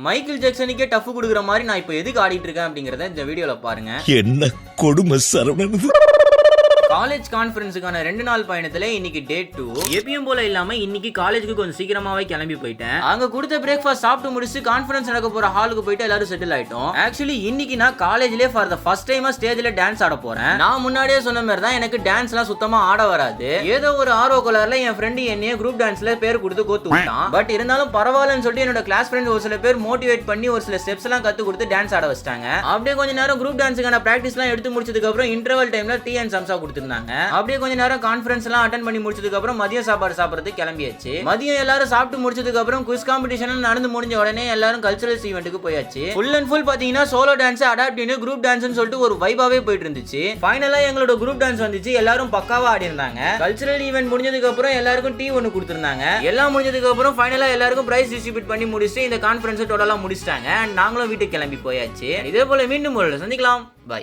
Michael ஜாக்சனுக்கே tough கொடுக்குற மாதிரி நான் இப்போ எதுக்கு ஆடிட்டு இருக்கேன் அப்படிங்கறத இந்த வீடியோல பாருங்க. என்ன கொடுமை சரவணன். காலேஜ் கான்ஃபரன்ஸுக்கான 2 நாள் பயணத்துல இன்னைக்கு டே 2. எப்பயும் போல இல்லாம இன்னைக்கு காலேஜுக்கு கொஞ்சம் சீக்கிரமாவே கிளம்பி போயிட்டேன். அங்க கொடுத்த பிரேக்ஃபாஸ்ட் சாப்பிட்டு முடிச்சு கான்ஃபரன்ஸ் நடக்க போற ஹாலுக்கு போயிட்டு எல்லாரும் செட்டில் ஆயிட்டோம். ஆக்சுவலி இன்னைக்கு நான் காலேஜ்லயே ஃபார் த ஃபர்ஸ்ட் டைமா ஸ்டேஜ்ல டான்ஸ் ஆட போறேன். நான் முன்னாடியே சொன்ன மாதிரி தான் எனக்கு டான்ஸ்லாம் சுத்தமா ஆட வராது. ஏதோ ஒரு ஆர்வ கோளாறுல என் ஃப்ரெண்ட் என்னைய குரூப் டான்ஸ்ல பேர் கொடுத்து கோத்து விட்டான். பட் இருந்தாலும் பரவாயில்லன்னு சொல்லிட்டு என்னோட கிளாஸ் ஃப்ரெண்ட் ஒரு சில பேர் மோட்டிவேட் பண்ணி ஒரு சில ஸ்டெப்ஸ் எல்லாம் கத்து கொடுத்து டான்ஸ் ஆட வச்சிட்டாங்க. அப்படியே கொஞ்ச நேரம் குரூப் டான்ஸுக்கான பிராக்டிஸ் எல்லாம் எடுத்து முடிச்சதுக்கு அப்புறம் இன்டர்வல் டைம்ல டீ அண்ட் சம்சா கொடுத்திருந்தாங்க. அப்படியே கொஞ்ச நேரம் கான்ஃபரன்ஸ் எல்லாம் அட்டெண்ட் பண்ணி முடிச்சதுக்கு அப்புறம் மதிய சாப்பாடு சாப்பிடுறதுக்கு கிளம்பியாச்சு. மதியம் எல்லாரும் சாப்பிட்டு முடிச்சதுக்கு அப்புறம் குவிஸ் காம்படிஷன் நடந்து முடிஞ்ச உடனே எல்லாரும் கல்ச்சரல்ஸ் ஈவென்ட்டுக்கு போயாச்சு. ஃபுல் அண்ட் ஃபுல் பாத்தீங்கன்னா சோலோ டான்ஸ், அடாப்டிவ், குரூப் டான்ஸ்னு சொல்லிட்டு ஒரு வைபாவே போயிட்டு இருந்துச்சு. ஃபைனலா எங்களோட குரூப் டான்ஸ் வந்துச்சு. எல்லாரும் பக்காவா ஆடி இருந்தாங்க. கல்ச்சரல் ஈவென்ட் முடிஞ்சதுக்கு அப்புறம் எல்லாருக்கும் டீ ஒன்னு கொடுத்திருந்தாங்க. எல்லாம் முடிஞ்சதுக்கு அப்புறம் ஃபைனலா எல்லாருக்கும் பிரைஸ் டிஸ்ட்ரிபியூட் பண்ணி முடிச்சு இந்த கான்ஃபரன்ஸ் டோட்டலா முடிச்சிட்டாங்க. நாங்களும் வீட்டுக்கு கிளம்பி போயாச்சு. இதே போல மீண்டும் ஒரு சந்திக்கலாம். பை.